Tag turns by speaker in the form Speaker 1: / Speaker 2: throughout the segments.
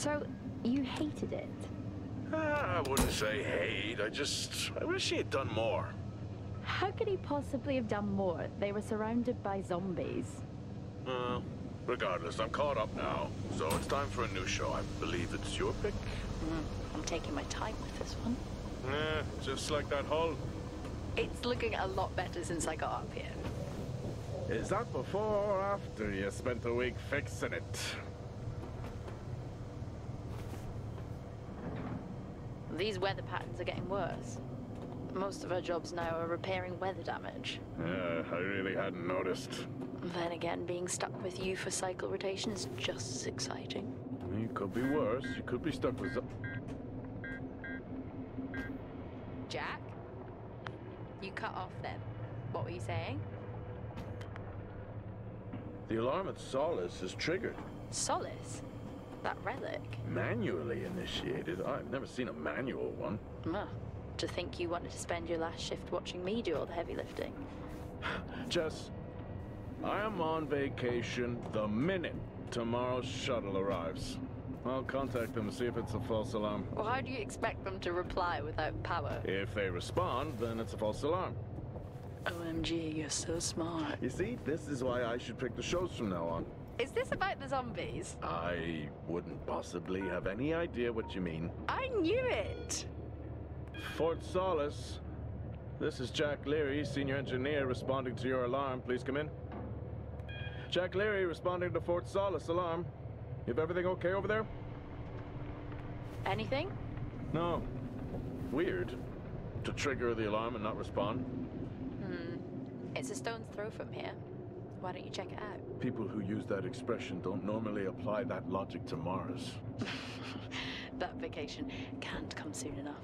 Speaker 1: So, you hated it?
Speaker 2: I wouldn't say hate. I wish he had done more.
Speaker 1: How could he possibly have done more? They were surrounded by zombies.
Speaker 2: Regardless, I'm caught up now. So it's time for a new show. I believe it's your pick.
Speaker 1: I'm taking my time with this one.
Speaker 2: Just like that hull.
Speaker 1: It's looking a lot better since I got up here.
Speaker 2: Is that before or after you spent a week fixing it?
Speaker 1: These weather patterns are getting worse. Most of our jobs now are repairing weather damage.
Speaker 2: Yeah, I really hadn't noticed.
Speaker 1: Then again, being stuck with you for cycle rotation is just as exciting.
Speaker 2: It could be worse. You could be stuck with...
Speaker 1: Jack? You cut off then. What were you saying?
Speaker 2: The alarm at Solace is triggered.
Speaker 1: Solace? That relic?
Speaker 2: Manually initiated? I've never seen a manual one.
Speaker 1: To think you wanted to spend your last shift watching me do all the heavy lifting.
Speaker 2: Jess, I am on vacation the minute tomorrow's shuttle arrives. I'll contact them and see if it's a false alarm.
Speaker 1: Well, how do you expect them to reply without power?
Speaker 2: If they respond, then it's a false alarm.
Speaker 1: OMG, you're so smart.
Speaker 2: You see, this is why I should pick the shows from now on.
Speaker 1: Is this about the zombies?
Speaker 2: I wouldn't possibly have any idea what you mean.
Speaker 1: I knew it!
Speaker 2: Fort Solace. This is Jack Leary, senior engineer, responding to your alarm. Please come in. Jack Leary responding to Fort Solace alarm. You have everything okay over there?
Speaker 1: Anything?
Speaker 2: No. Weird. To trigger the alarm and not respond.
Speaker 1: It's a stone's throw from here. Why don't you check it out?
Speaker 2: People who use that expression don't normally apply that logic to Mars.
Speaker 1: That vacation can't come soon enough.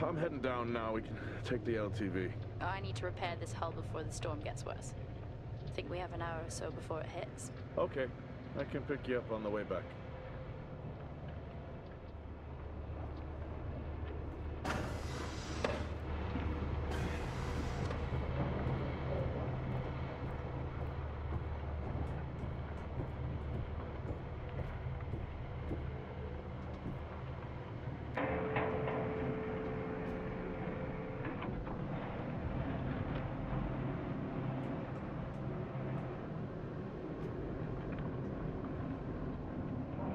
Speaker 2: I'm heading down now. We can take the LTV.
Speaker 1: I need to repair this hull before the storm gets worse. I think we have an hour or so before it hits.
Speaker 2: Okay. I can pick you up on the way back.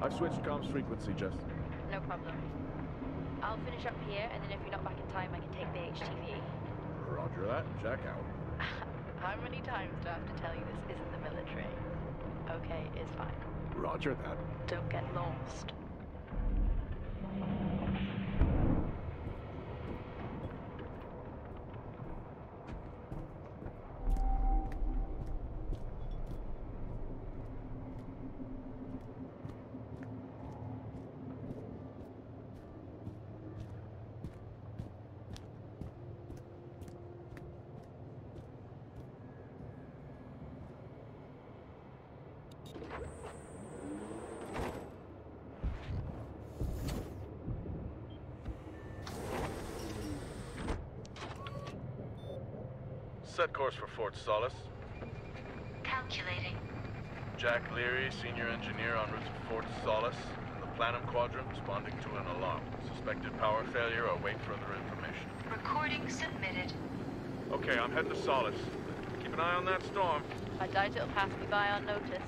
Speaker 2: I've switched comms frequency, Jess.
Speaker 1: No problem. I'll finish up here, and then if you're not back in time, I can take the HTV.
Speaker 2: Roger that. Jack out.
Speaker 1: How many times do I have to tell you this isn't the military? Okay, it's fine.
Speaker 2: Roger that.
Speaker 1: Don't get lost.
Speaker 2: Set course for Fort Solace.
Speaker 3: Calculating.
Speaker 2: Jack Leary, senior engineer en route to Fort Solace. In the Planum Quadrant, responding to an alarm. Suspected power failure. Await further information.
Speaker 3: Recording submitted.
Speaker 2: Okay, I'm heading to Solace. Keep an eye on that storm.
Speaker 1: I doubt it'll pass me by unnoticed.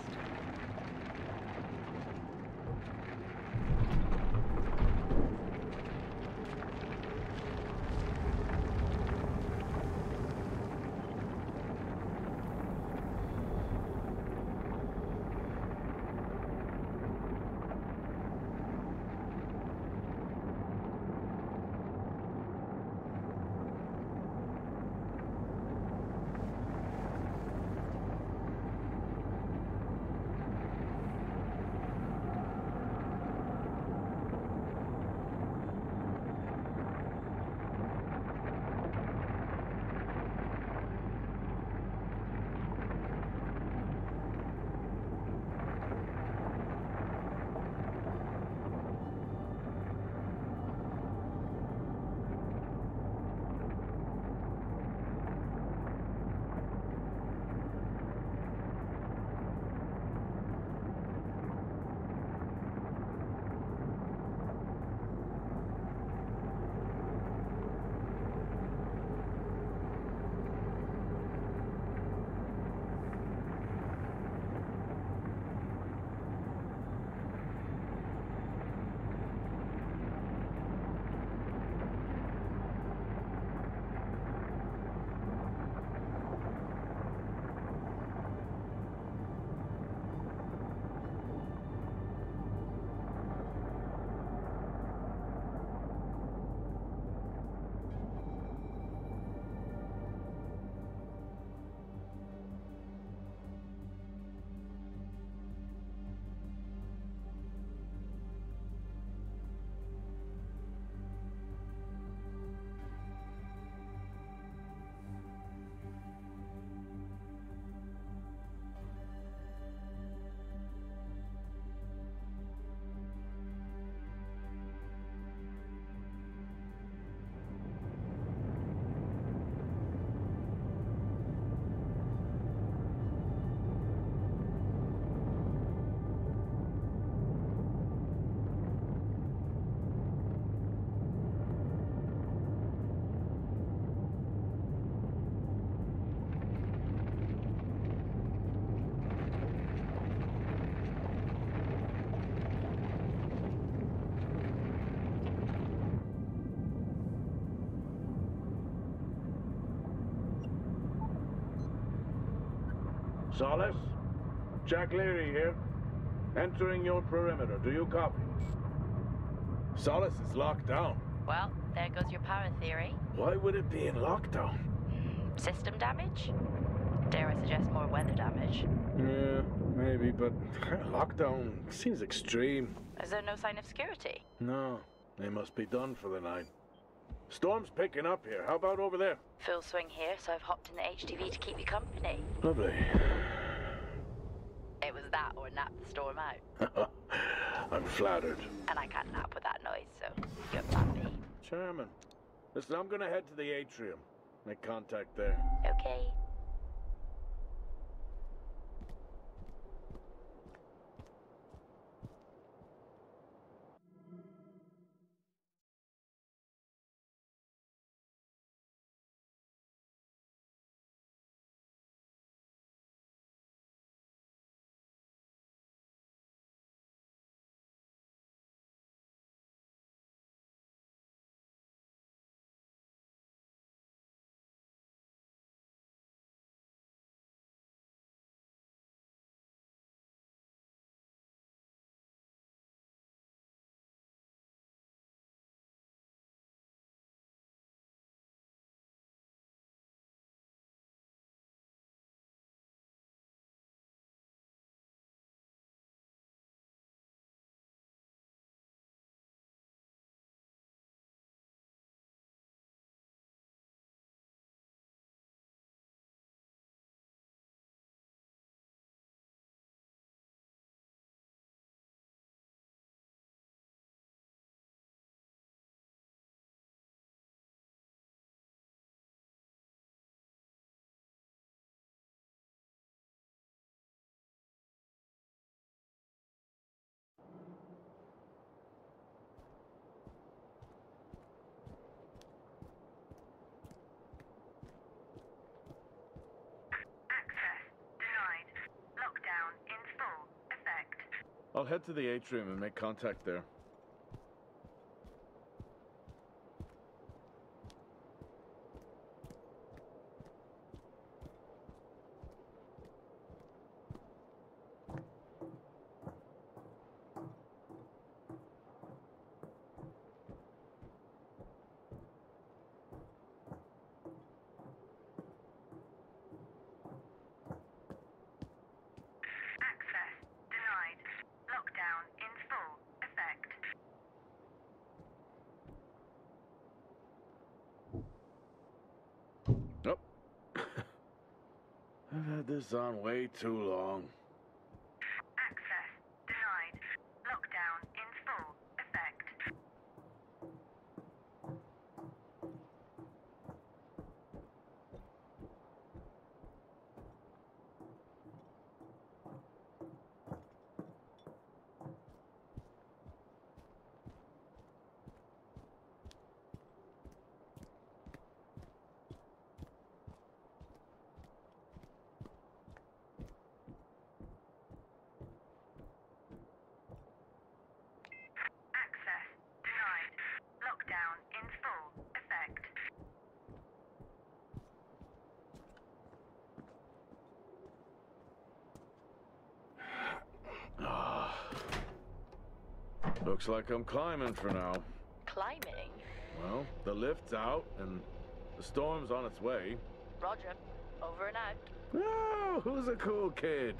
Speaker 2: Solace? Jack Leary here. Entering your perimeter. Do you copy? Solace is locked down.
Speaker 1: Well, there goes your power theory.
Speaker 2: Why would it be in lockdown?
Speaker 1: System damage? Dare I suggest more weather damage?
Speaker 2: Yeah, maybe, but lockdown seems extreme.
Speaker 1: Is there no sign of security?
Speaker 2: No, they must be done for the night. Storm's picking up here. How about over there?
Speaker 1: Full swing here, so I've hopped in the HTV to keep you company.
Speaker 2: Lovely.
Speaker 1: It was that or nap the storm out.
Speaker 2: I'm flattered.
Speaker 1: And I can't nap with that noise, so you're plan B.
Speaker 2: Chairman, listen, I'm gonna head to the atrium. Make contact there.
Speaker 1: Okay.
Speaker 2: I'll head to the atrium and make contact there. Nope. I've had this on way too long.
Speaker 3: Access denied. Lockdown in full effect.
Speaker 2: Looks like I'm climbing for now.
Speaker 1: Climbing?
Speaker 2: Well, the lift's out and the storm's on its way.
Speaker 1: Roger. Over and out.
Speaker 2: Oh, who's a cool kid?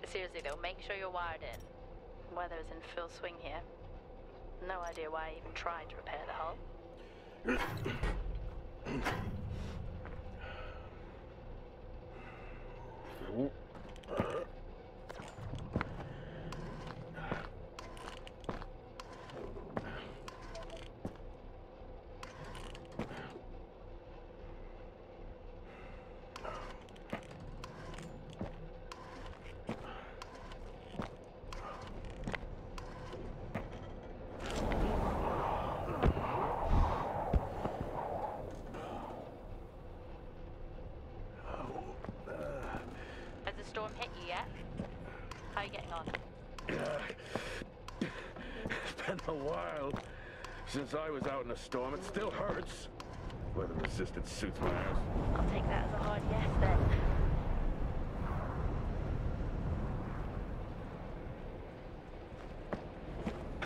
Speaker 1: Seriously though, make sure you're wired in. Weather's in full swing here. No idea why I even tried to repair the hull. Storm hit you yet? How are you getting on?
Speaker 2: It's been a while since I was out in a storm. It still hurts. Weather resistance suits my ass.
Speaker 1: I'll take that as a hard yes then.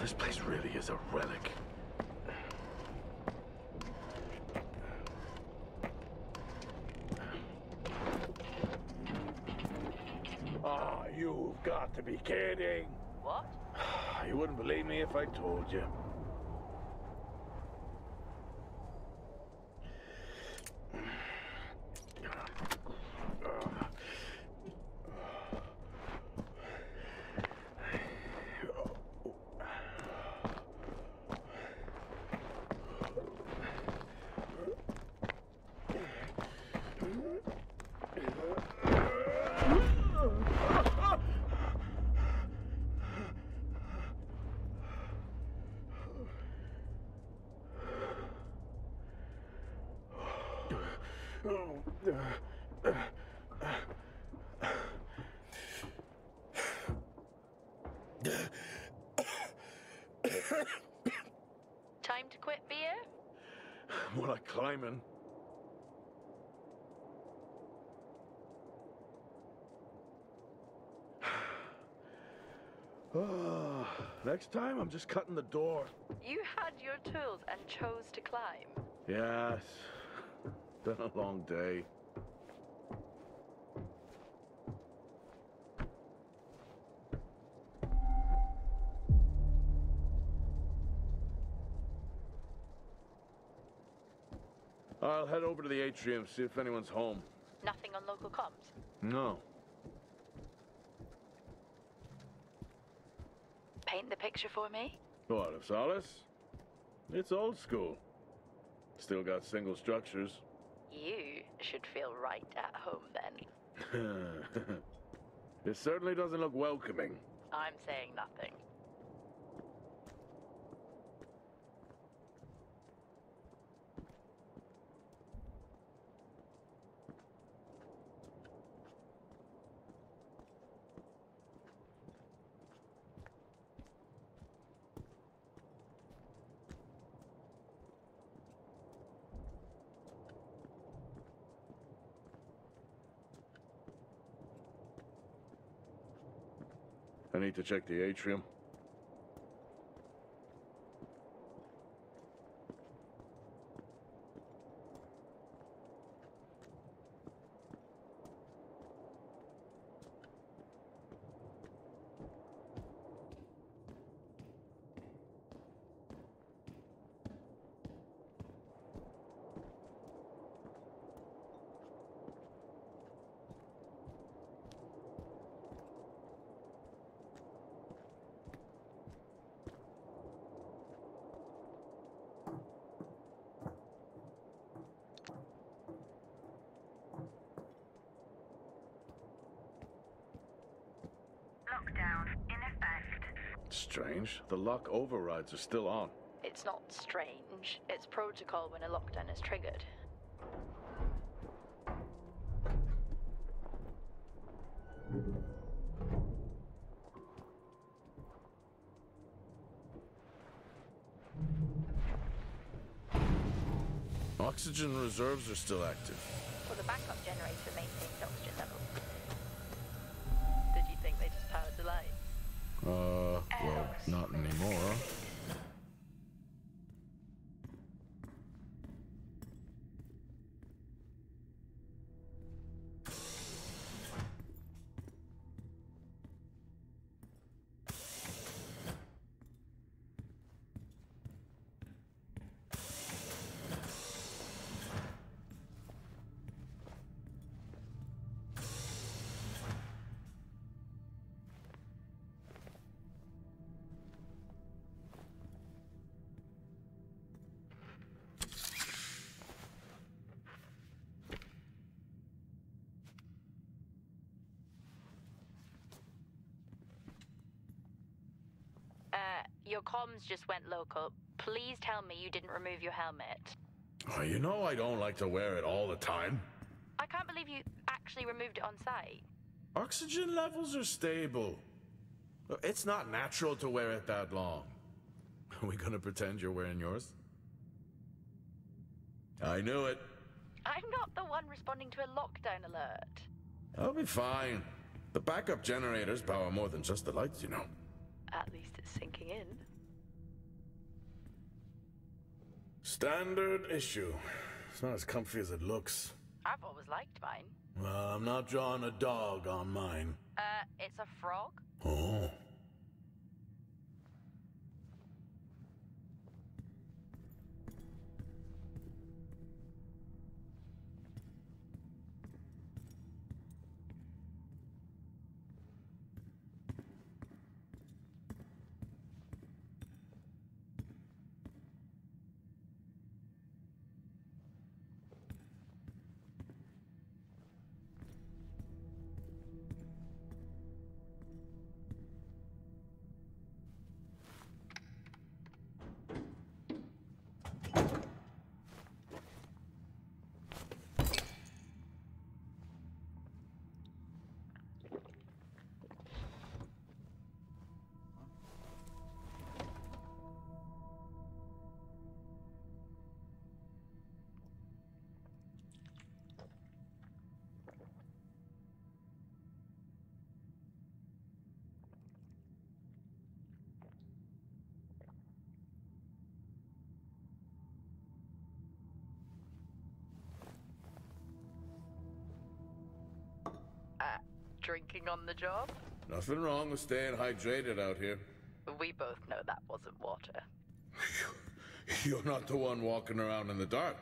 Speaker 2: This place really is a relic. Ah, you've got to be kidding.
Speaker 1: What?
Speaker 2: You wouldn't believe me if I told you.
Speaker 1: Time to quit beer?
Speaker 2: More like climbing. Oh, next time I'm just cutting the door.
Speaker 1: You had your tools and chose to climb.
Speaker 2: Yes. Been a long day. I'll head over to the atrium, see if anyone's home.
Speaker 1: Nothing on local comms?
Speaker 2: No.
Speaker 1: Paint the picture for me?
Speaker 2: What, of Solace? It's old school. Still got single structures.
Speaker 1: You should feel right at home then.
Speaker 2: It certainly doesn't look welcoming.
Speaker 1: I'm saying nothing.
Speaker 2: I need to check the atrium.
Speaker 3: Lockdown in effect.
Speaker 2: Strange. The lock overrides are still on.
Speaker 1: It's not strange. It's protocol when a lockdown is triggered.
Speaker 2: Oxygen reserves are still active.
Speaker 1: Well, the backup generator maintains oxygen levels. Did you think they just powered the lights?
Speaker 2: Well, not anymore.
Speaker 1: Your comms just went local. Please tell me you didn't remove your helmet.
Speaker 2: Oh, you know I don't like to wear it all the time.
Speaker 1: I can't believe you actually removed it on site.
Speaker 2: Oxygen levels are stable. It's not natural to wear it that long. Are we gonna pretend you're wearing yours? I knew it.
Speaker 1: I'm not the one responding to a lockdown alert.
Speaker 2: I'll be fine. The backup generators power more than just the lights, you know.
Speaker 1: At least it's sinking in.
Speaker 2: Standard issue. It's not as comfy as it looks.
Speaker 1: I've always liked mine.
Speaker 2: Well, I'm not drawing a dog on mine.
Speaker 1: It's a frog?
Speaker 2: Oh.
Speaker 1: Drinking on the job?
Speaker 2: Nothing wrong with staying hydrated out here.
Speaker 1: We both know that wasn't water.
Speaker 2: You're not the one walking around in the dark.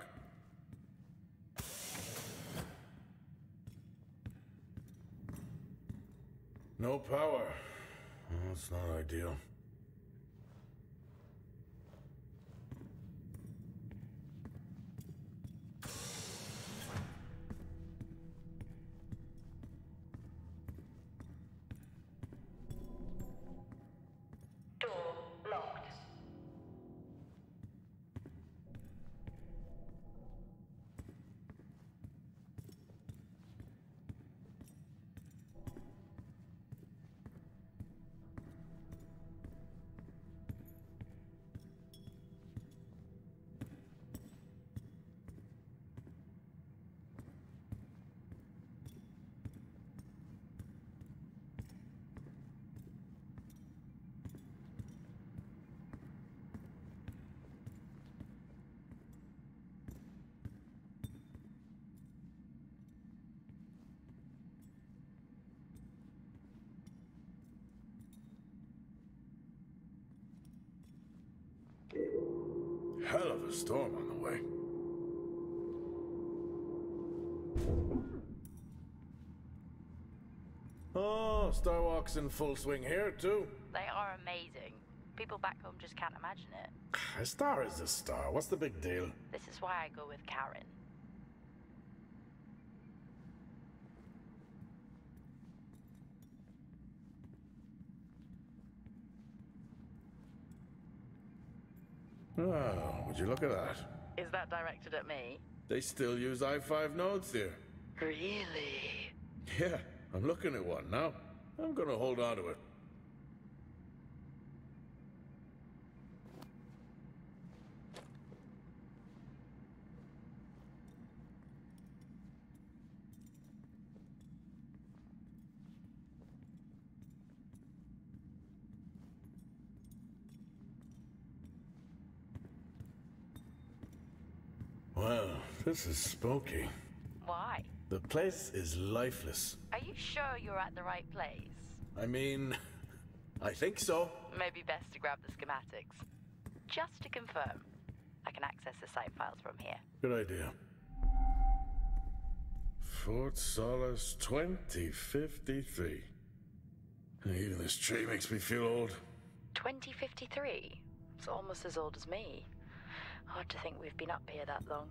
Speaker 2: No power. Well, that's not ideal.
Speaker 3: Door locked.
Speaker 2: Hell of a storm on the way. Oh, Starwalk's in full swing here, too.
Speaker 1: They are amazing. People back home just can't imagine it.
Speaker 2: A star is a star. What's the big deal?
Speaker 1: This is why I go with Karen.
Speaker 2: Oh, would you look at that?
Speaker 1: Is that directed at me?
Speaker 2: They still use i5 nodes here.
Speaker 1: Really?
Speaker 2: Yeah, I'm looking at one now. I'm gonna hold on to it. Well, this is spooky.
Speaker 1: Why?
Speaker 2: The place is lifeless.
Speaker 1: Are you sure you're at the right place?
Speaker 2: I mean, I think so.
Speaker 1: Maybe best to grab the schematics. Just to confirm, I can access the site files from here.
Speaker 2: Good idea. Fort Solace 2053. Even this tree makes me feel old.
Speaker 1: 2053? It's almost as old as me. Hard to think we've been up here that long.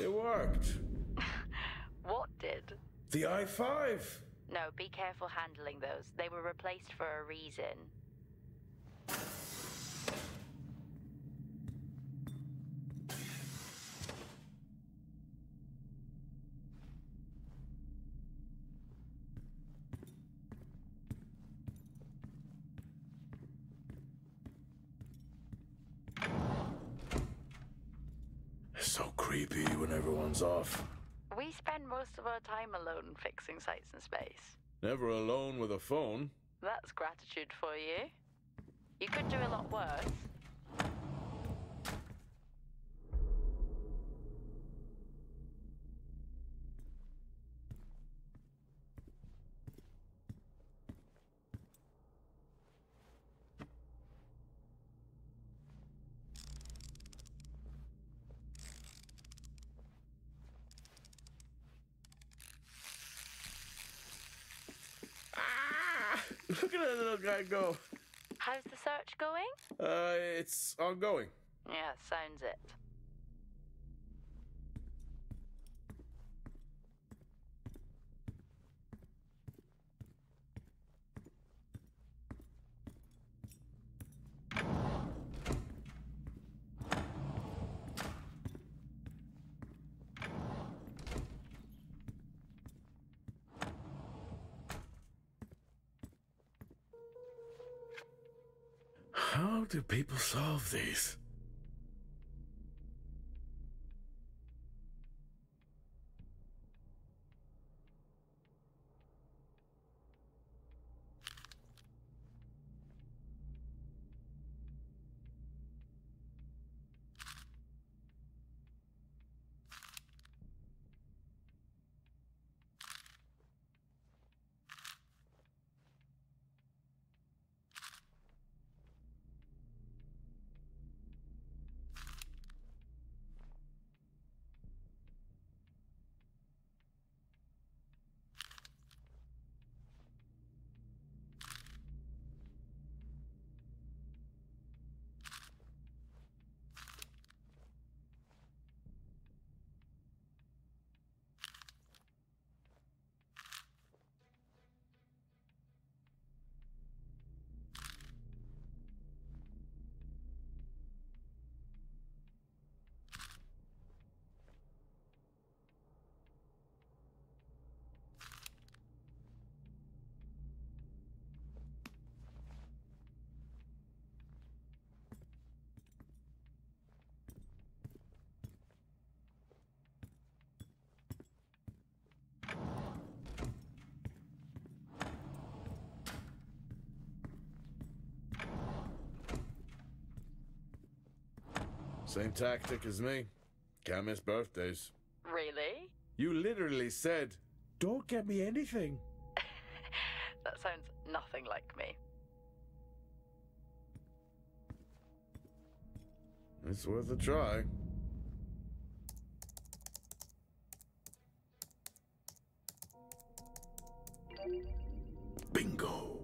Speaker 2: It worked.
Speaker 1: What did?
Speaker 2: The I-5.
Speaker 1: No, be careful handling those. They were replaced for a reason.
Speaker 2: It's so creepy when everyone's off.
Speaker 1: We spend most of our time alone fixing sites in space.
Speaker 2: Never alone with a phone.
Speaker 1: That's gratitude for you. You could do a lot worse.
Speaker 2: Look at that little guy go.
Speaker 1: How's the search going?
Speaker 2: It's ongoing.
Speaker 1: Yeah, sounds it.
Speaker 2: How do people solve these? Same tactic as me. Can't miss birthdays.
Speaker 1: Really?
Speaker 2: You literally said, "Don't get me anything."
Speaker 1: That sounds nothing like me.
Speaker 2: It's worth a try. Bingo!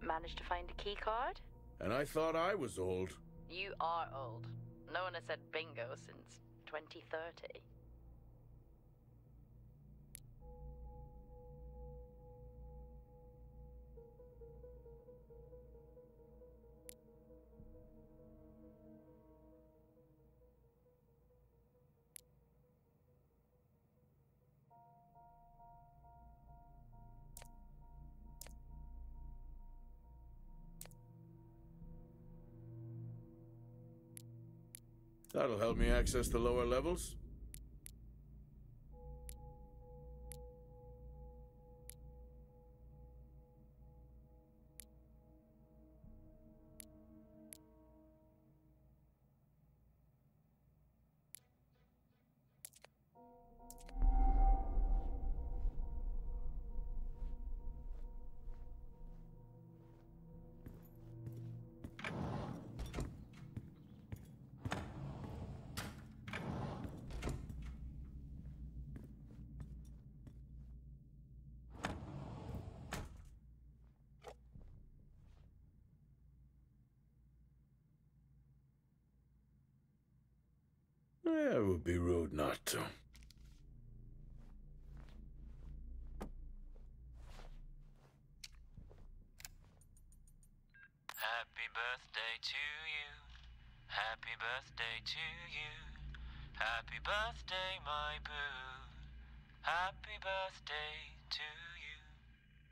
Speaker 1: Managed to find a key card?
Speaker 2: And I thought I was old.
Speaker 1: You are old. No one has said bingo since 2030.
Speaker 2: That'll help me access the lower levels. It would be rude not to.
Speaker 4: birthday to you. Happy birthday to you. Happy birthday, my boo. Happy birthday to you.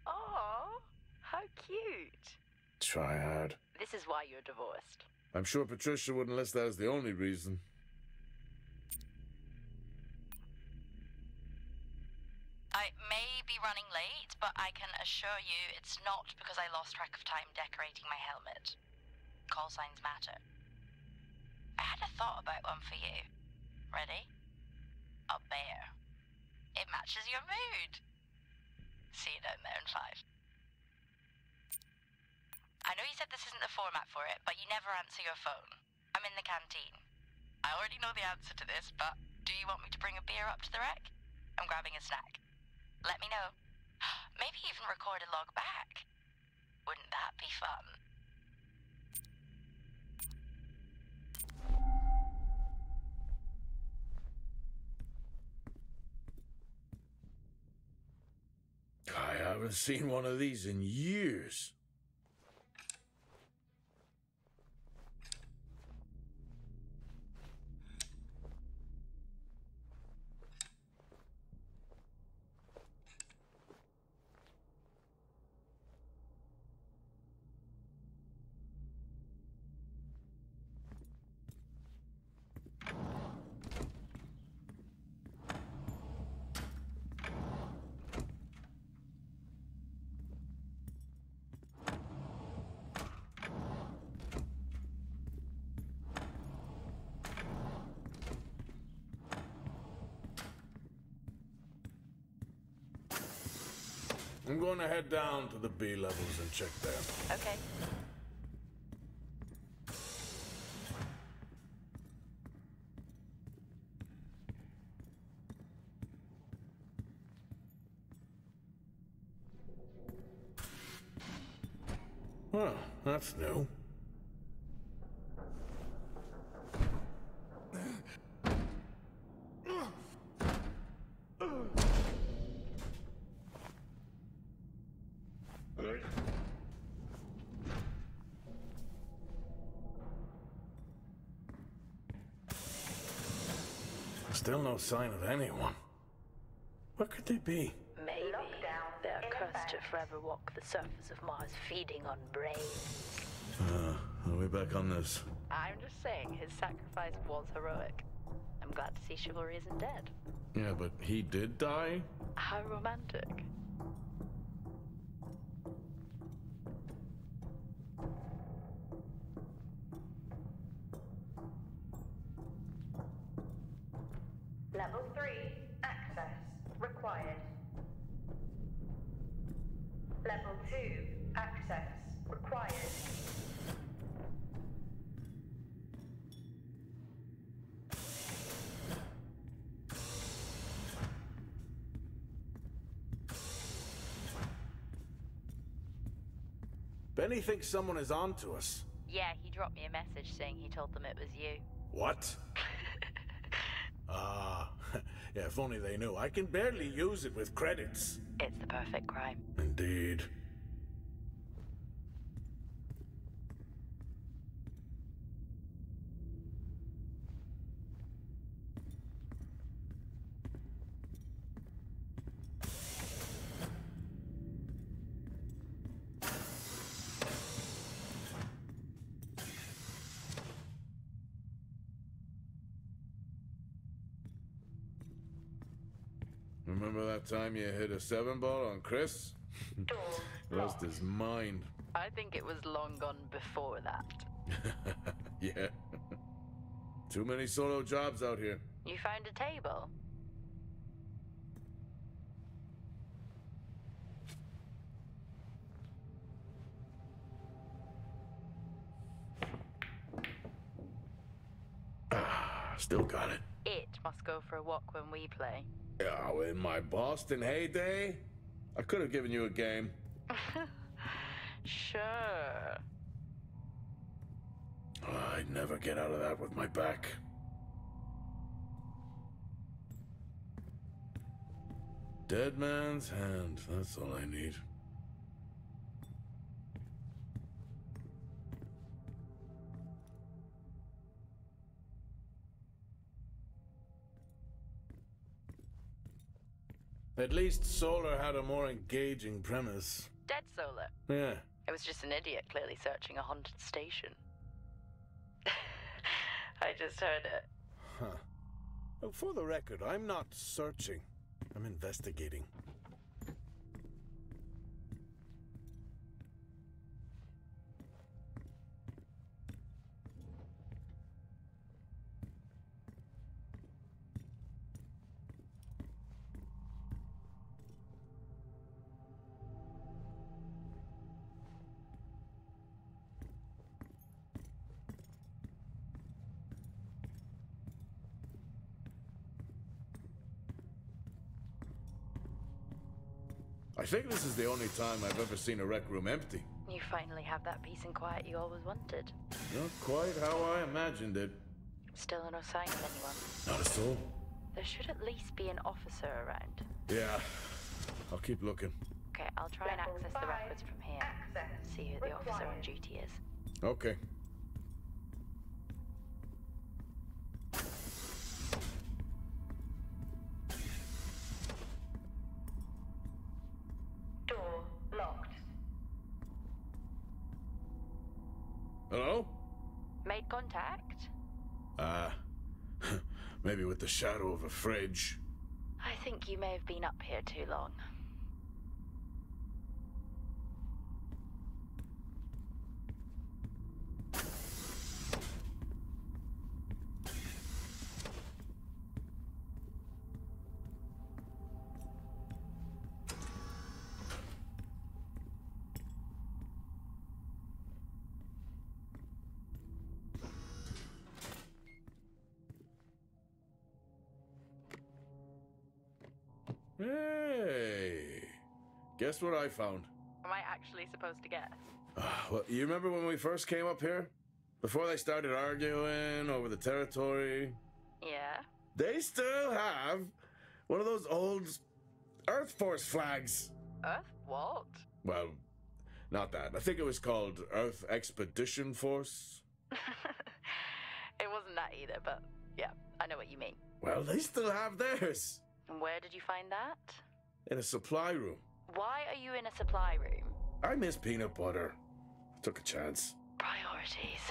Speaker 1: Oh, how cute.
Speaker 2: Try hard.
Speaker 1: This is why you're divorced.
Speaker 2: I'm sure Patricia wouldn't list that as the only reason.
Speaker 1: I may be running late, but I can assure you it's not because I lost track of time decorating my helmet. Call signs matter. I had a thought about one for you. Ready? A bear. It matches your mood. See you down there in 5. I know you said this isn't the format for it, but you never answer your phone. I'm in the canteen. I already know the answer to this, but do you want me to bring a beer up to the wreck? I'm grabbing a snack. Let me know. Maybe even record a log back. Wouldn't that be fun?
Speaker 2: I haven't seen one of these in years. I'm going to head down to the B levels and check there.
Speaker 1: Okay.
Speaker 2: Well, that's new. Still no sign of anyone. Where could they be?
Speaker 1: Maybe
Speaker 3: Lockdown
Speaker 1: they're
Speaker 3: in
Speaker 1: cursed to
Speaker 3: effect.
Speaker 1: forever walk the surface of Mars feeding on brains.
Speaker 2: Are we back on this?
Speaker 1: I'm just saying, his sacrifice was heroic. I'm glad to see chivalry isn't dead.
Speaker 2: Yeah, but he did die?
Speaker 1: How romantic.
Speaker 3: Level 3. Access required. Level 2. Access required.
Speaker 2: Benny thinks someone is on to us.
Speaker 1: Yeah, he dropped me a message saying he told them it was you.
Speaker 2: What? Ah, yeah, if only they knew. I can barely use it with credits.
Speaker 1: It's the perfect crime.
Speaker 2: Indeed. Remember that time you hit a 7-ball on Chris?
Speaker 3: Door
Speaker 2: Lost
Speaker 3: locked.
Speaker 2: his mind.
Speaker 1: I think it was long gone before that.
Speaker 2: Yeah. Too many solo jobs out here.
Speaker 1: You found a table?
Speaker 2: Still got it.
Speaker 1: It must go for a walk when we play.
Speaker 2: Oh, in my Boston heyday, I could have given you a game.
Speaker 1: Sure.
Speaker 2: I'd never get out of that with my back. Dead man's hand, that's all I need. At least Solar had a more engaging premise.
Speaker 1: Dead Solar.
Speaker 2: Yeah.
Speaker 1: It was just an idiot clearly searching a haunted station. I just heard it.
Speaker 2: Huh. Well, for the record, I'm not searching. I'm investigating. I think this is the only time I've ever seen a rec room empty.
Speaker 1: You finally have that peace and quiet you always wanted.
Speaker 2: Not quite how I imagined it.
Speaker 1: Still no sign of anyone.
Speaker 2: Not a soul.
Speaker 1: There should at least be an officer around.
Speaker 2: Yeah. I'll keep looking.
Speaker 1: Okay, I'll try and
Speaker 3: Level
Speaker 1: access the
Speaker 3: 5,
Speaker 1: records from here.
Speaker 3: access
Speaker 1: See who the officer on
Speaker 3: required.
Speaker 1: duty is.
Speaker 2: Okay.
Speaker 3: Door locked.
Speaker 2: Hello?
Speaker 1: Made contact?
Speaker 2: Maybe with the shadow of a fridge.
Speaker 1: I think you may have been up here too long.
Speaker 2: Hey! Guess what I found?
Speaker 1: Am I actually supposed to guess?
Speaker 2: Well, you remember when we first came up here? Before they started arguing over the territory?
Speaker 1: Yeah?
Speaker 2: They still have one of those old Earth Force flags.
Speaker 1: Earth what?
Speaker 2: Well, not that. I think it was called Earth Expedition Force.
Speaker 1: It wasn't that either, but yeah, I know what you mean.
Speaker 2: Well, they still have theirs.
Speaker 1: And where did you find that?
Speaker 2: In a supply room.
Speaker 1: Why are you in a supply room?
Speaker 2: I miss peanut butter. Took a chance.
Speaker 1: Priorities.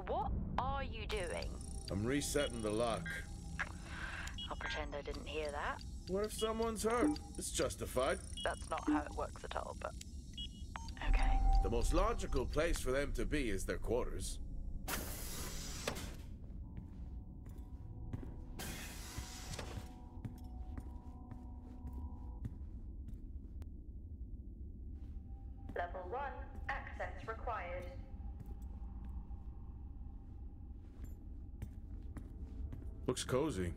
Speaker 1: What are you doing?
Speaker 2: I'm resetting the lock.
Speaker 1: I'll pretend I didn't hear that.
Speaker 2: What if someone's hurt? It's justified.
Speaker 1: That's not how it works at all, but... Okay.
Speaker 2: The most logical place for them to be is their quarters.
Speaker 3: Level 1, access required.
Speaker 2: Looks cozy.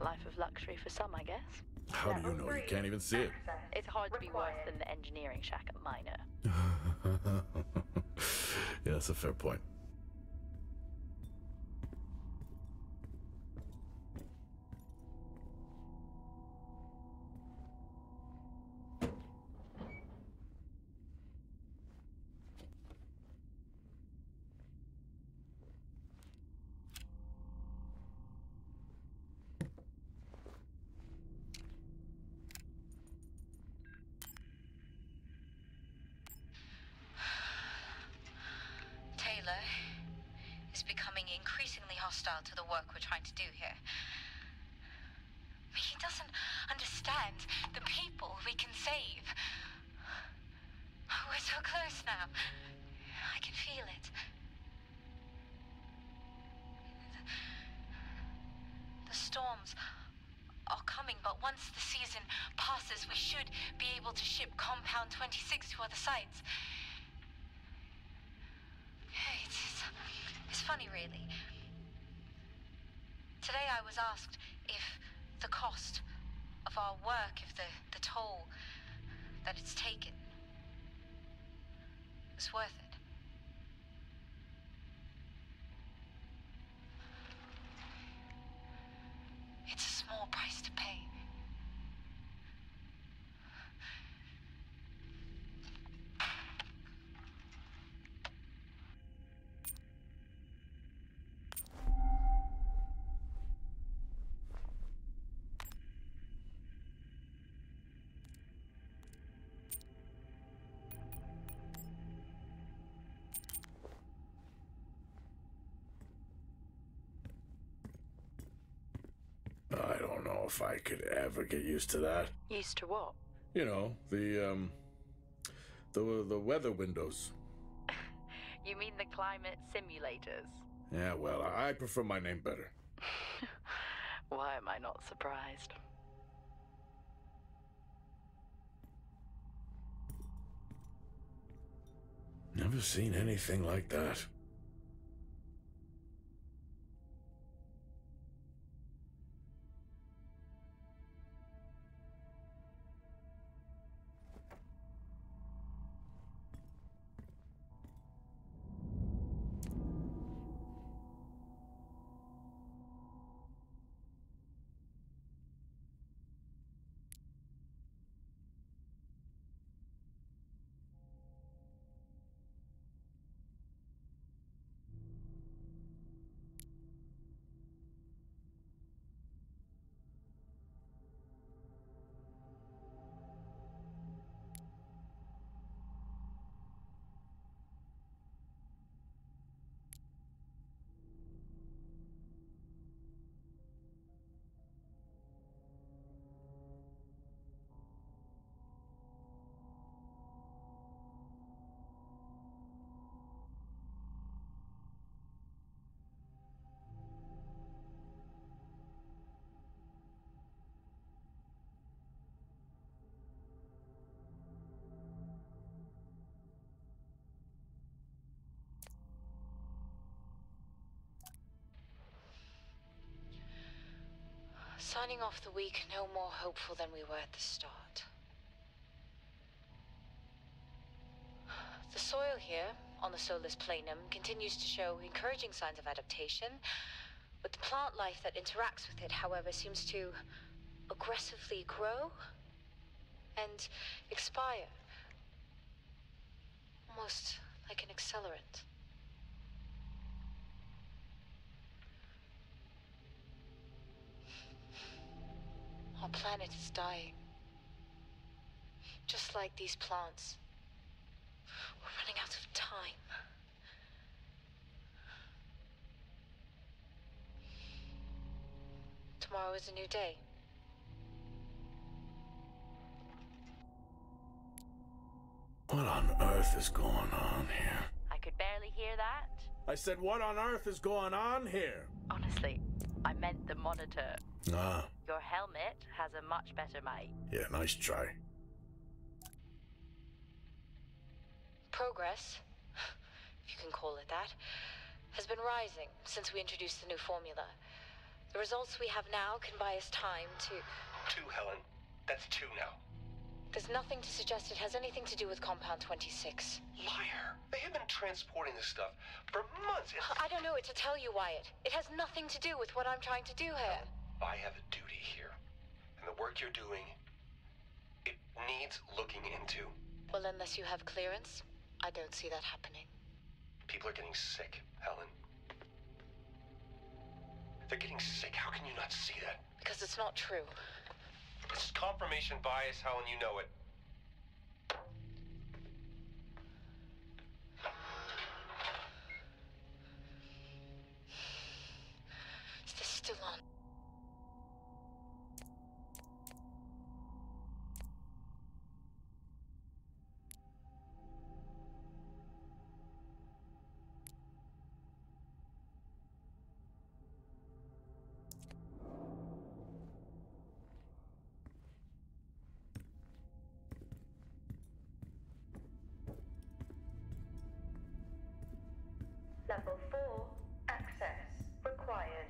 Speaker 1: Life of luxury for some, I guess.
Speaker 2: How do you know? You can't even see it.
Speaker 3: Access
Speaker 1: It's hard to be worse
Speaker 3: required.
Speaker 1: than the engineering shack at Minor.
Speaker 2: Yeah, that's a fair point.
Speaker 1: Taylor is becoming increasingly hostile to the work we're trying to do here. He doesn't understand the people we can save. We're so close now. I can feel it. The storms are coming, but once the season passes, we should be able to ship Compound 26 to other sites. It's funny, really. Today I was asked if the cost of our work, if the toll that it's taken is worth it. It's a small price
Speaker 2: if I could ever get used to that.
Speaker 1: Used to what?
Speaker 2: You know, the weather windows.
Speaker 1: You mean the climate simulators?
Speaker 2: Yeah, well, I prefer my name better.
Speaker 1: Why am I not surprised?
Speaker 2: Never seen anything like that.
Speaker 1: Signing off the week no more hopeful than we were at the start. The soil here, on the Solus Planum, continues to show encouraging signs of adaptation, but the plant life that interacts with it, however, seems to aggressively grow and expire. Almost like an accelerant. Our planet is dying. Just like these plants. We're running out of time. Tomorrow is a new day.
Speaker 2: What on earth is going on here?
Speaker 1: I could barely hear that.
Speaker 2: I said, what on earth is going on here?
Speaker 1: Honestly, I meant the monitor.
Speaker 2: Ah,
Speaker 1: Your helmet has a much better mic.
Speaker 2: yeah, nice try.
Speaker 1: Progress, if you can call it that, has been rising since we introduced the new formula. The results we have now can buy us time to...
Speaker 5: 2, Helen. That's 2 now.
Speaker 1: There's nothing to suggest it has anything to do with Compound 26.
Speaker 5: Liar. They have been transporting this stuff for months.
Speaker 1: I don't know what to tell you, Wyatt. It has nothing to do with what I'm trying to do here.
Speaker 5: I have a duty here. And the work you're doing, it needs looking into.
Speaker 1: Well, unless you have clearance, I don't see that happening.
Speaker 5: People are getting sick, Helen. They're getting sick. How can you not see that?
Speaker 1: Because it's not true.
Speaker 5: This is confirmation bias, Helen. You know it.
Speaker 1: Is this still on?
Speaker 3: Level 4, access required.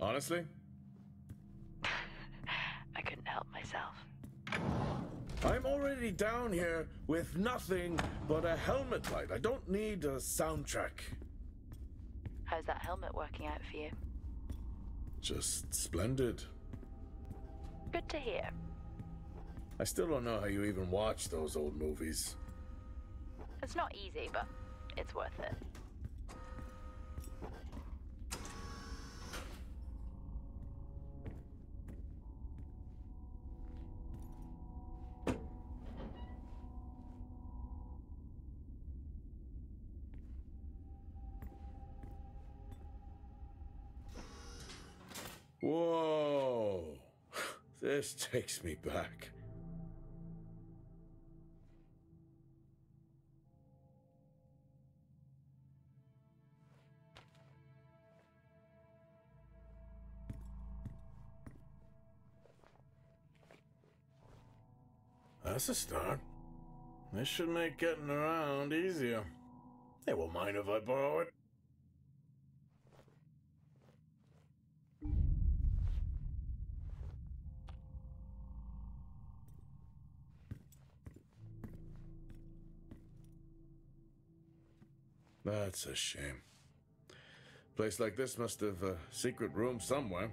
Speaker 2: Honestly?
Speaker 1: I couldn't help myself.
Speaker 2: I'm already down here with nothing but a helmet light. I don't need a soundtrack.
Speaker 1: How's that helmet working out for you?
Speaker 2: Just splendid.
Speaker 1: Good to hear.
Speaker 2: I still don't know how you even watch those old movies.
Speaker 1: It's not easy, but it's worth it.
Speaker 2: Whoa! This takes me back. That's a start. This should make getting around easier. They won't mind if I borrow it. That's a shame. Place like this must have a secret room somewhere.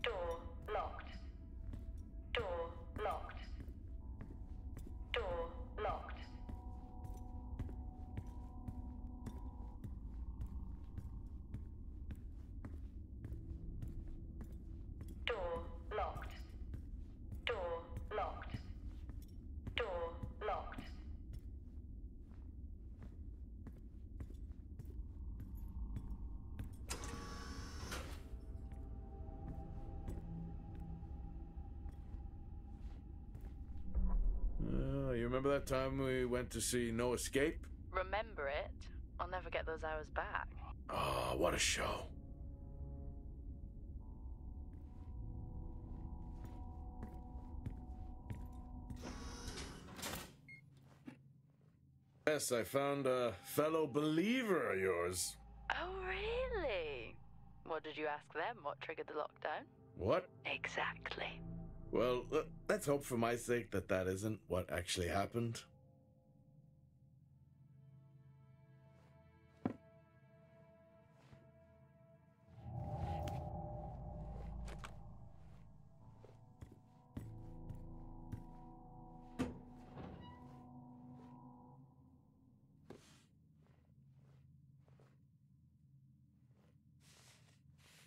Speaker 3: Door locked. Door locked. Door locked. Door locked. Door locked. Door locked. Door locked.
Speaker 2: You remember that time we went to see No Escape?
Speaker 1: Remember it? I'll never get those hours back.
Speaker 2: Oh, what a show. Yes, I found a fellow believer of yours.
Speaker 1: Oh, really? What did you ask them? What triggered the lockdown?
Speaker 2: What?
Speaker 1: Exactly.
Speaker 2: Well, let's hope for my sake that that isn't what actually happened.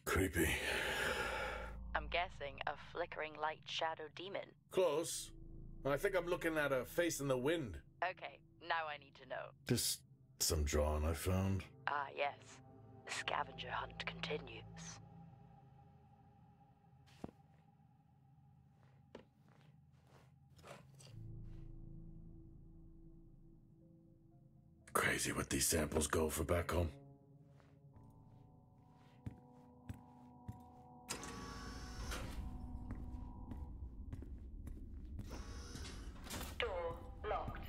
Speaker 2: Creepy.
Speaker 1: I'm guessing a flickering light shadow demon.
Speaker 2: Close. I think I'm looking at a face in the wind.
Speaker 1: Okay, now I need to know.
Speaker 2: Just some drawing I found.
Speaker 1: Ah, yes. The scavenger hunt continues.
Speaker 2: Crazy what these samples go for back home.
Speaker 3: Door locked.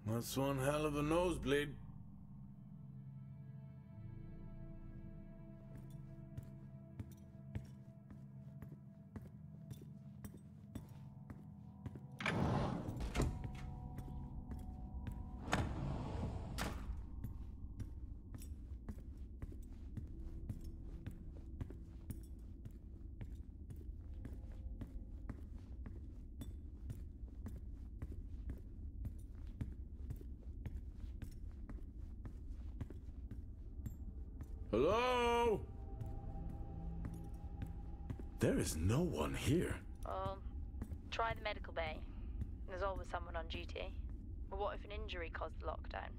Speaker 2: That's one hell of a nosebleed. Hello? There is no one here.
Speaker 1: Well, try the medical bay. There's always someone on duty. But what if an injury caused the lockdown?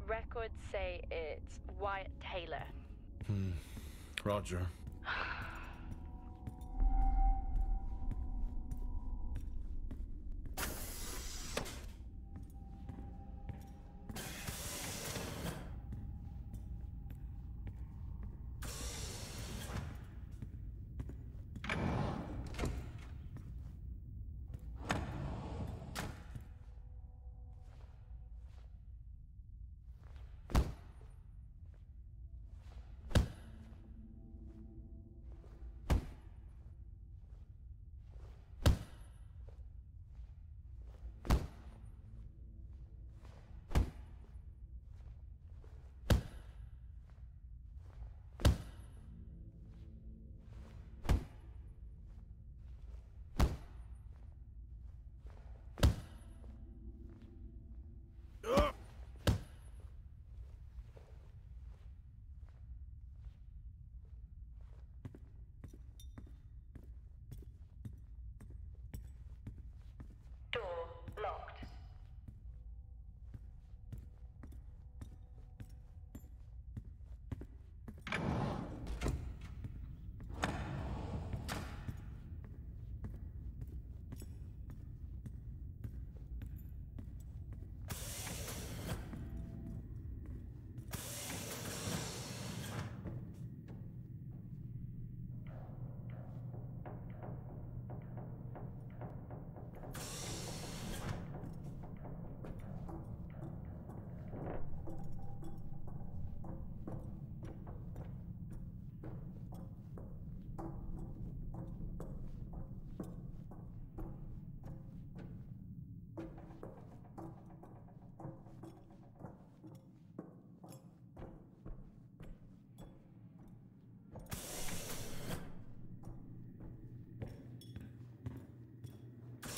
Speaker 1: Records say it's Wyatt Taylor.
Speaker 2: Roger.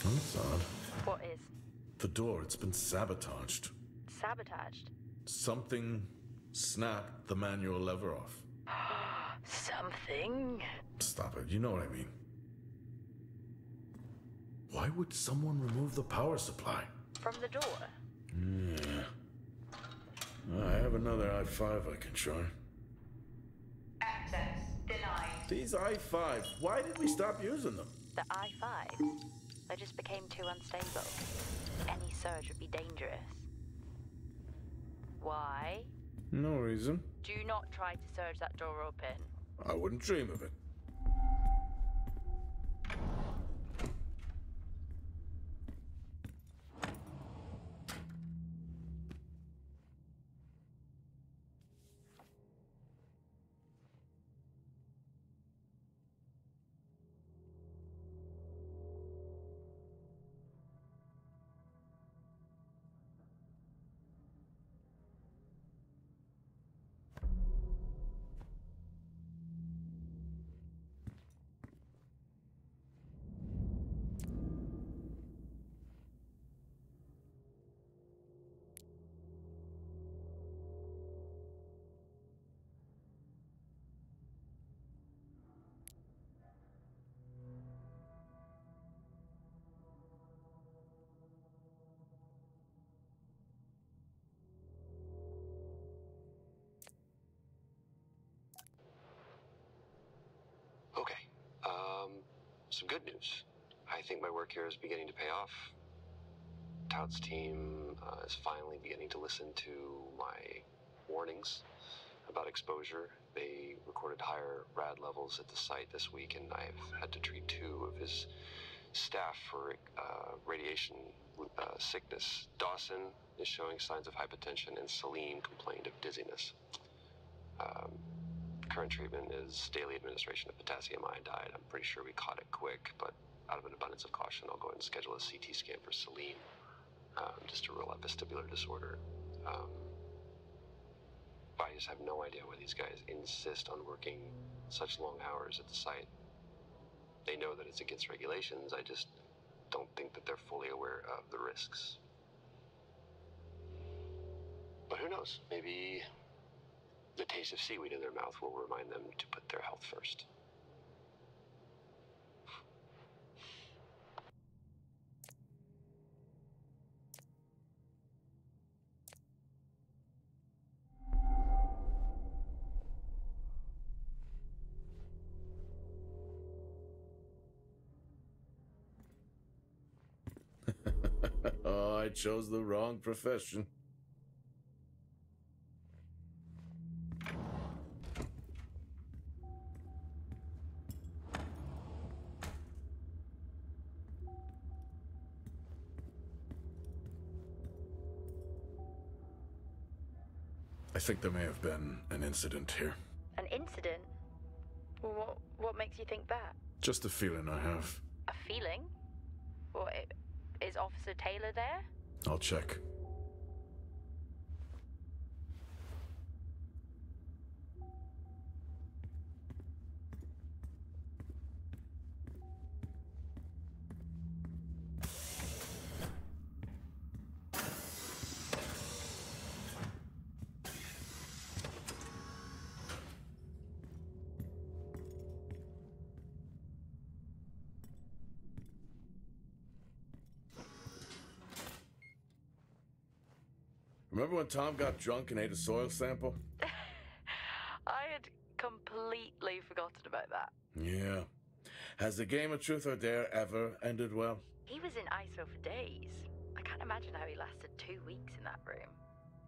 Speaker 2: That's odd.
Speaker 1: What is?
Speaker 2: The door, it's been sabotaged.
Speaker 1: Sabotaged?
Speaker 2: Something snapped the manual lever off.
Speaker 1: Something?
Speaker 2: Stop it, you know what I mean. Why would someone remove the power supply?
Speaker 1: From the door?
Speaker 2: Yeah. I have another i5 I can try.
Speaker 3: Access denied.
Speaker 2: These i5s, why did we stop using them?
Speaker 1: The i5s? They just became too unstable. Any surge would be dangerous. Why?
Speaker 2: No reason.
Speaker 1: Do not try to surge that door open.
Speaker 2: I wouldn't dream of it.
Speaker 5: Okay. Some good news. I think my work here is beginning to pay off. Tout's team is finally beginning to listen to my warnings about exposure. They recorded higher rad levels at the site this week, and I've had to treat 2 of his staff for radiation sickness. Dawson is showing signs of hypotension, and Celine complained of dizziness. Current treatment is daily administration of potassium iodide. I'm pretty sure we caught it quick, but out of an abundance of caution, I'll go ahead and schedule a CT scan for Celine. Just to rule out vestibular disorder. I just have no idea why these guys insist on working such long hours at the site. They know that it's against regulations. I just don't think that they're fully aware of the risks. But who knows? Maybe the taste of seaweed in their mouth will remind them to put their health first.
Speaker 2: Oh, I chose the wrong profession. I think there may have been an incident here.
Speaker 1: An incident? What makes you think that?
Speaker 2: Just a feeling I have.
Speaker 1: A feeling? What, is Officer Taylor there?
Speaker 2: I'll check. Remember when Tom got drunk and ate a soil sample?
Speaker 1: I had completely forgotten about that.
Speaker 2: Yeah. Has the game of Truth or Dare ever ended well?
Speaker 1: He was in ISO for days. I can't imagine how he lasted 2 weeks in that room.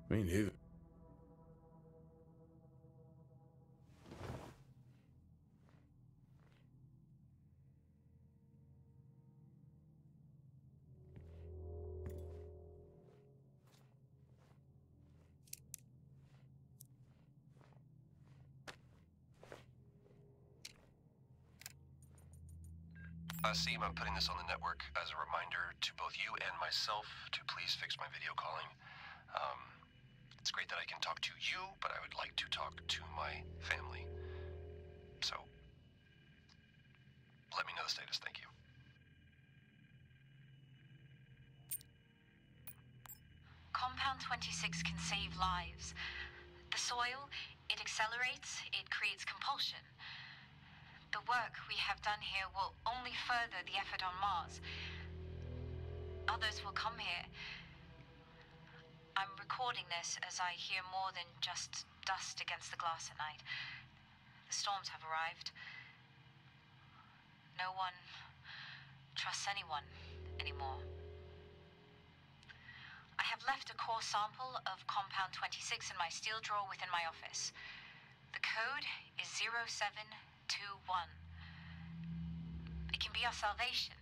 Speaker 2: Me neither.
Speaker 5: Seem I'm putting this on the network as a reminder to both you and myself to please fix my video calling. It's great that I can talk to you, but I would like to talk to my family. So, let me know the status. Thank you.
Speaker 1: Compound 26 can save lives. The soil, it accelerates, it creates compulsion. The work we have done here will only further the effort on Mars. Others will come here. I'm recording this as I hear more than just dust against the glass at night. The storms have arrived. No one trusts anyone anymore. I have left a core sample of Compound 26 in my steel drawer within my office. The code is 0721. It can be our salvation.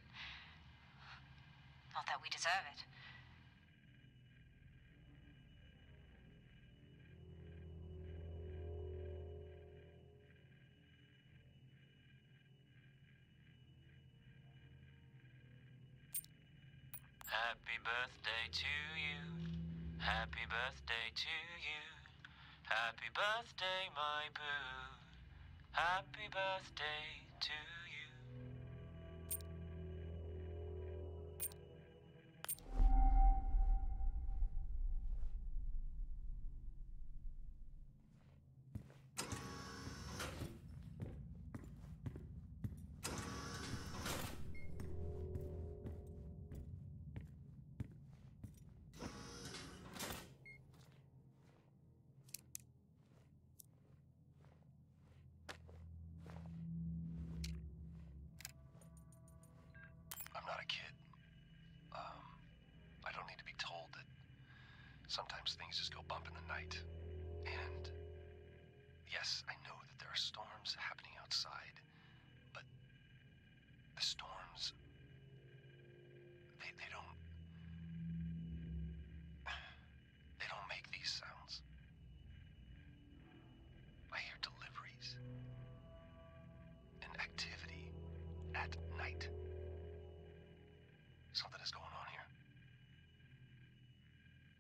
Speaker 1: Not that we deserve it.
Speaker 4: Happy birthday to you. Happy birthday to you. Happy birthday, my boo. Happy birthday to you.
Speaker 5: I'm not a kid. I don't need to be told that sometimes things just go bump in the night. And yes, I know that there are storms happening outside, but the storms, they don't make these sounds. I hear deliveries and activity at night. Something is going on here.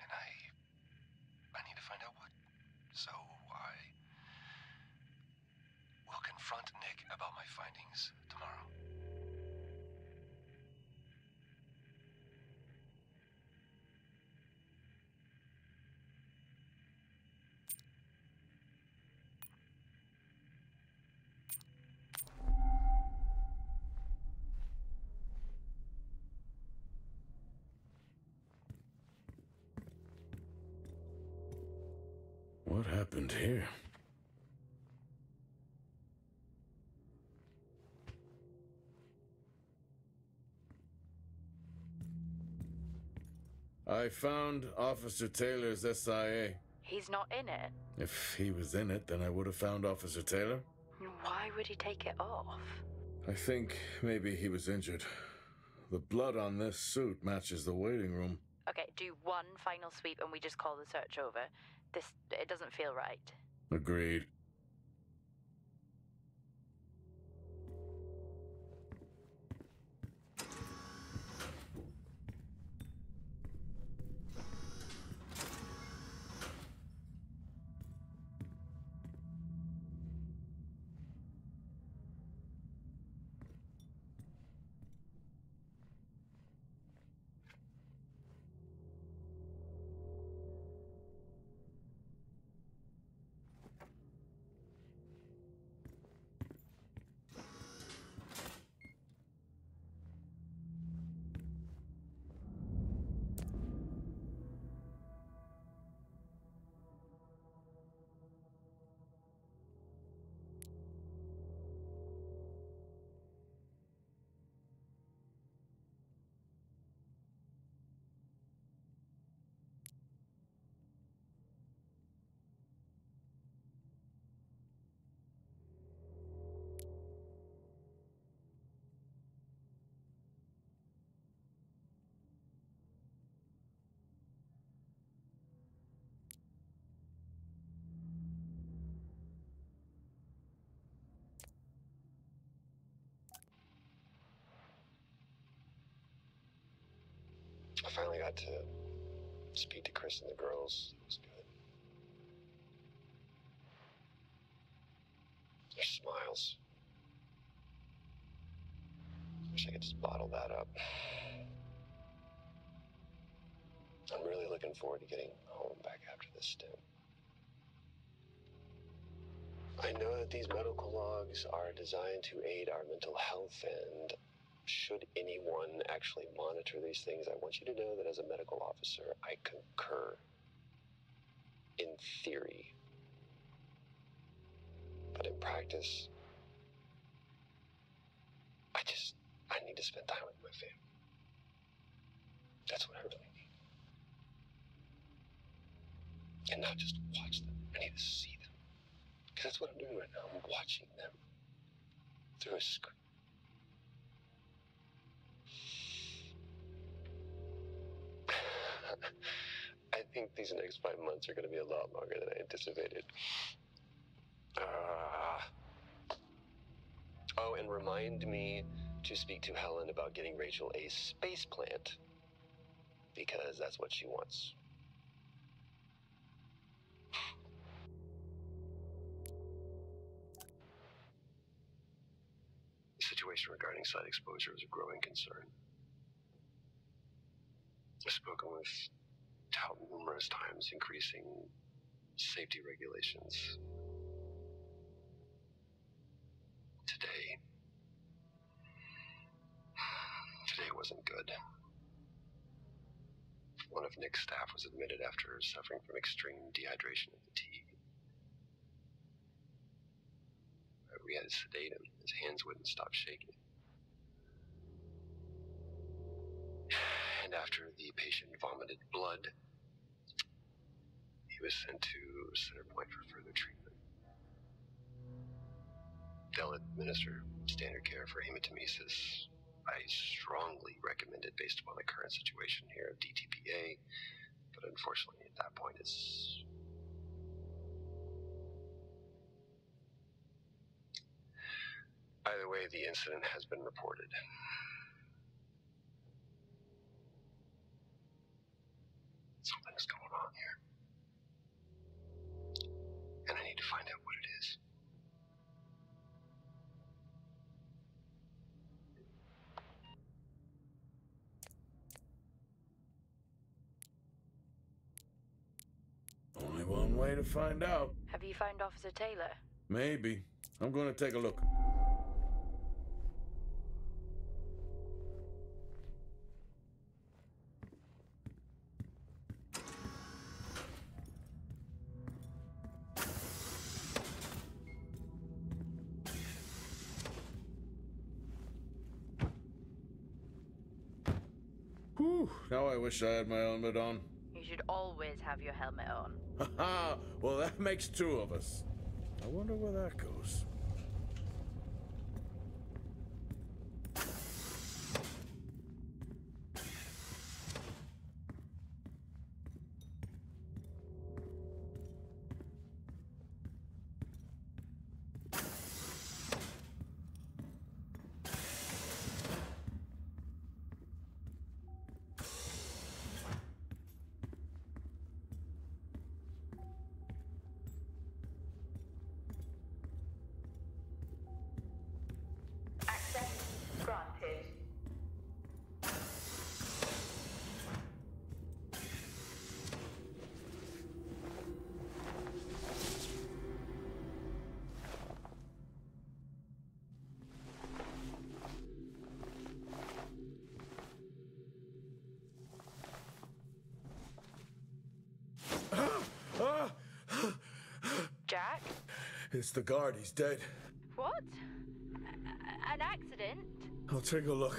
Speaker 5: And I need to find out what. So I will confront Nick about my findings tomorrow.
Speaker 2: What happened here? I found Officer Taylor's SIA.
Speaker 1: He's not in it.
Speaker 2: If he was in it, then I would have found Officer Taylor.
Speaker 1: Why would he take it off?
Speaker 2: I think maybe he was injured. The blood on this suit matches the waiting room.
Speaker 1: Okay, do one final sweep and we just call the search over. It doesn't feel right.
Speaker 2: Agreed.
Speaker 5: I finally got to speak to Chris and the girls. It was good. Their smiles. Wish I could just bottle that up. I'm really looking forward to getting home back after this stint. I know that these medical logs are designed to aid our mental health, and should anyone actually monitor these things, I want you to know that as a medical officer, I concur. In theory. But in practice, I need to spend time with my family. That's what I really need. And not just watch them. I need to see them. Because that's what I'm doing right now. I'm watching them through a screen. I think these next 5 months are going to be a lot longer than I anticipated. Oh, and remind me to speak to Helen about getting Rachel a space plant, because that's what she wants. The situation regarding site exposure is a growing concern. I've spoken with Tout numerous times, increasing safety regulations. Today wasn't good. One of Nick's staff was admitted after suffering from extreme dehydration and fatigue. We had to sedate him. His hands wouldn't stop shaking. And after the patient vomited blood, he was sent to Centerpoint for further treatment. They'll administer standard care for hematemesis. I strongly recommend it based upon the current situation here of DTPA, but unfortunately at that point it's... Either way, the incident has been reported. Something's going on here. And I need to find out what it is.
Speaker 2: Only one way to find out.
Speaker 1: Have you found Officer Taylor?
Speaker 2: Maybe. I'm going to take a look. Whew, now I wish I had my helmet on.
Speaker 1: You should always have your helmet on.
Speaker 2: Haha, well that makes two of us. I wonder where that goes.
Speaker 3: Access granted.
Speaker 1: Jack?
Speaker 2: It's the guard, he's dead.
Speaker 1: What? An accident?
Speaker 2: I'll take a look.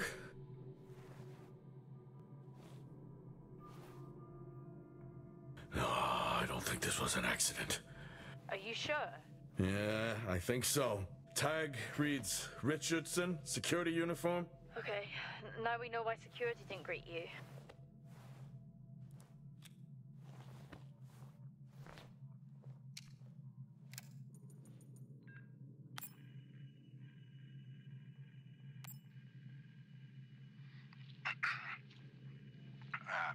Speaker 2: No, I don't think this was an accident.
Speaker 1: Are you sure?
Speaker 2: Yeah, I think so. Tag reads Richardson, security uniform.
Speaker 1: Okay, now we know why security didn't greet you.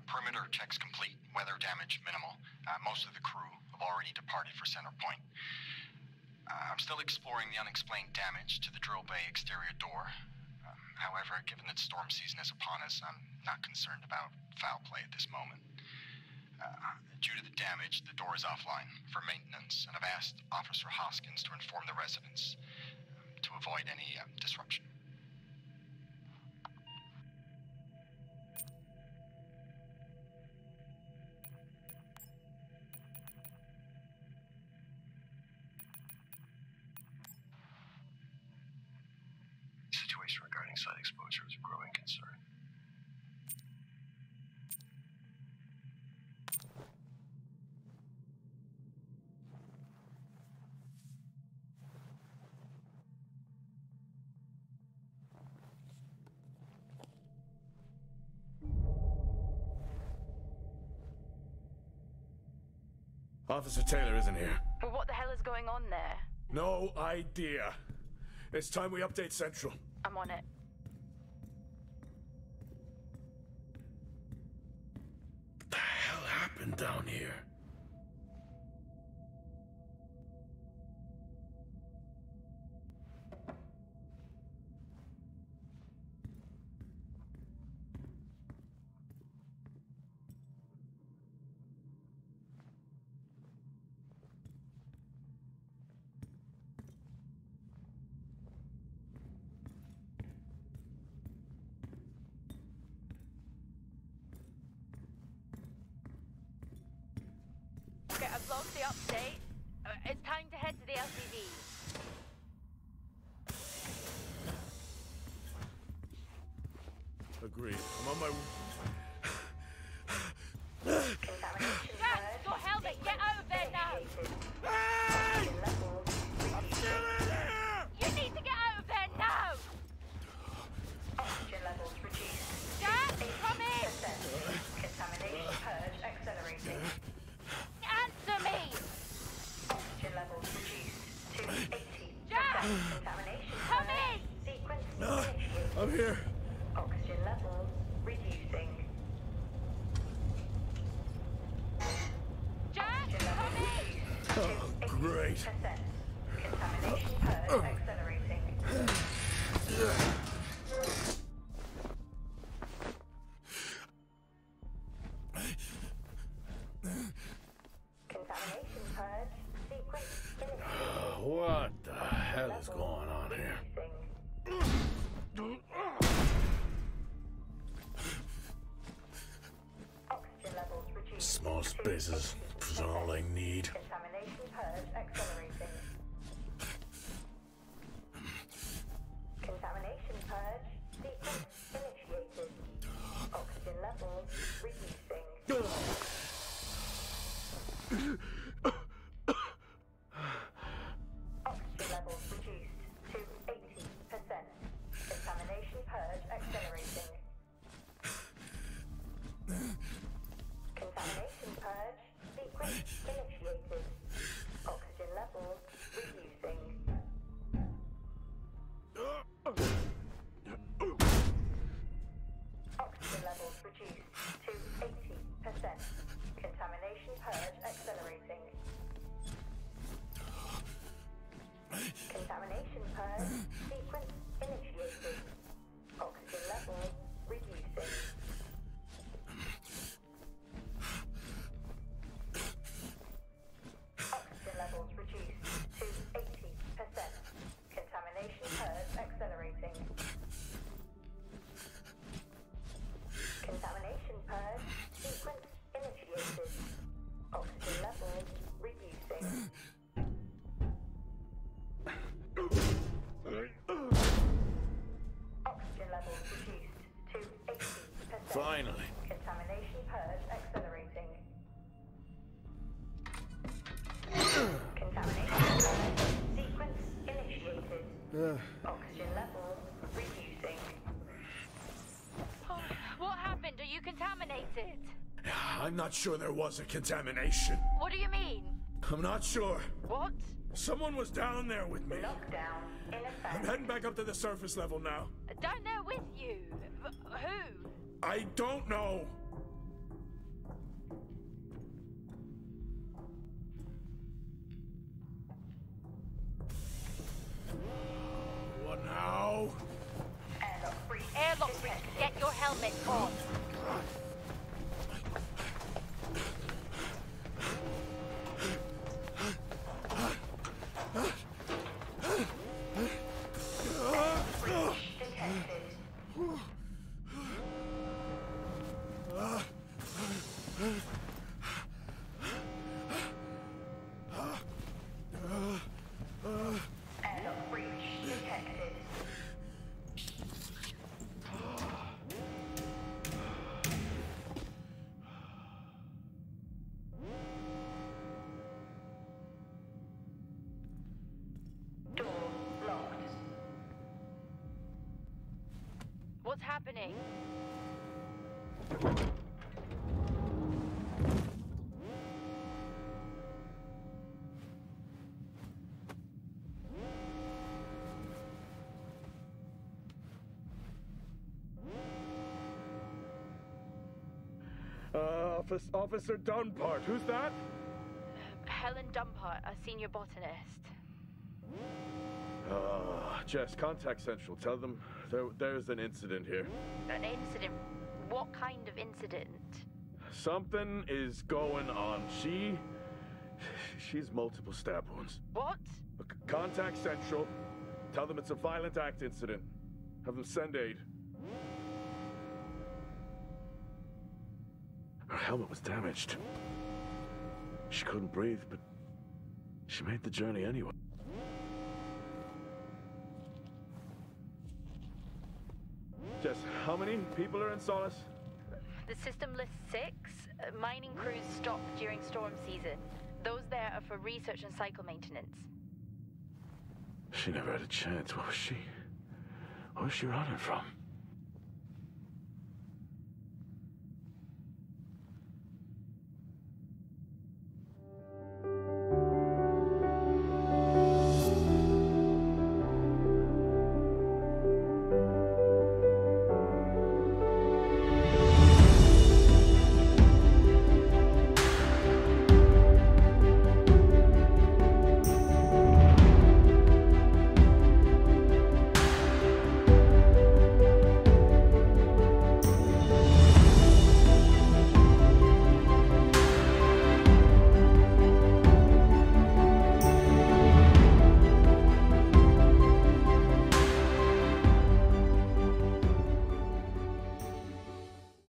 Speaker 6: Perimeter checks complete. Weather damage minimal. Most of the crew have already departed for Centerpoint. I'm still exploring the unexplained damage to the drill bay exterior door. However, given that storm season is upon us, I'm not concerned about foul play at this moment. Due to the damage, the door is offline for maintenance, and I've asked Officer Hoskins to inform the residents to avoid any disruption.
Speaker 5: The situation regarding site exposure is a growing concern.
Speaker 2: Officer Taylor isn't here.
Speaker 1: Well, what the hell is going on there?
Speaker 2: No idea. It's time we update Central.
Speaker 1: I'm on it.
Speaker 2: What the hell happened down here?
Speaker 1: Okay, I've logged the update. It's time to head to the LCV.
Speaker 2: Agreed. I'm on my...
Speaker 1: Jack, your helmet! Get out of there now!
Speaker 2: Hey! I'm still in here!
Speaker 1: You need to get out of there now!
Speaker 3: Oxygen levels reduced.
Speaker 1: Jack, come in!
Speaker 3: Contamination purge accelerating.
Speaker 1: Answer me!
Speaker 3: Oxygen levels reduced to 80%.
Speaker 1: Jack!
Speaker 3: Contamination
Speaker 1: Come
Speaker 3: purge.
Speaker 1: in!
Speaker 3: Sequence
Speaker 2: No,
Speaker 3: initiated.
Speaker 2: I'm here.
Speaker 3: Oxygen levels reducing.
Speaker 1: Jack,
Speaker 3: Oxygen
Speaker 1: come
Speaker 3: levels
Speaker 1: in!
Speaker 3: reduced to
Speaker 2: Oh, great.
Speaker 3: 80%. Contamination purge accelerating. Contamination purge sequence initiated.
Speaker 2: What the hell is going on here?
Speaker 3: Oxygen levels reduced.
Speaker 2: Small
Speaker 3: to
Speaker 2: spaces is all I need.
Speaker 3: Contamination purge accelerating. Contamination purge sequence initiated. Oxygen levels reducing. Oxygen levels reduced to 80%. Contamination purge accelerating. Contamination purge sequence initiated. Oxygen levels reducing. Oxygen levels reduced to 80%. Contamination purge accelerating. Contamination purge sequence initiated. Oxygen levels reducing. Oxygen levels reduced to 80%. Contamination purge accelerating. Contamination purge sequence initiated. Oxygen levels reducing. Oxygen levels reduced to 80%.
Speaker 2: Finally.
Speaker 3: Contamination purge accelerating. Contamination purge sequence initiated. Oxygen levels reducing.
Speaker 1: What happened? Are you contaminated?
Speaker 2: I'm not sure there was a contamination.
Speaker 1: What do you mean?
Speaker 2: I'm not sure.
Speaker 1: What?
Speaker 2: Someone was down there with me.
Speaker 3: Lockdown in
Speaker 2: I'm
Speaker 3: effect.
Speaker 2: heading back up to the surface level now.
Speaker 1: Down there with you? Who?
Speaker 2: I don't know. What now?
Speaker 3: Airlock breach.
Speaker 1: Airlock breach. Get your helmet on.
Speaker 7: happening?
Speaker 2: Officer Dunpart, who's that?
Speaker 7: Helen Dumpart, a senior botanist.
Speaker 2: Jess, contact Central. Tell them there's an incident here.
Speaker 7: An incident? What kind of incident?
Speaker 2: Something is going on. She's multiple stab wounds.
Speaker 7: What?
Speaker 2: Look, contact Central. Tell them it's a violent act incident. Have them send aid. Her helmet was damaged. She couldn't breathe, but she made the journey anyway. Jess, how many people are in Solace?
Speaker 7: The system lists 6. Mining crews stop during storm season. Those there are for research and cycle maintenance.
Speaker 2: She never had a chance. What was she running from?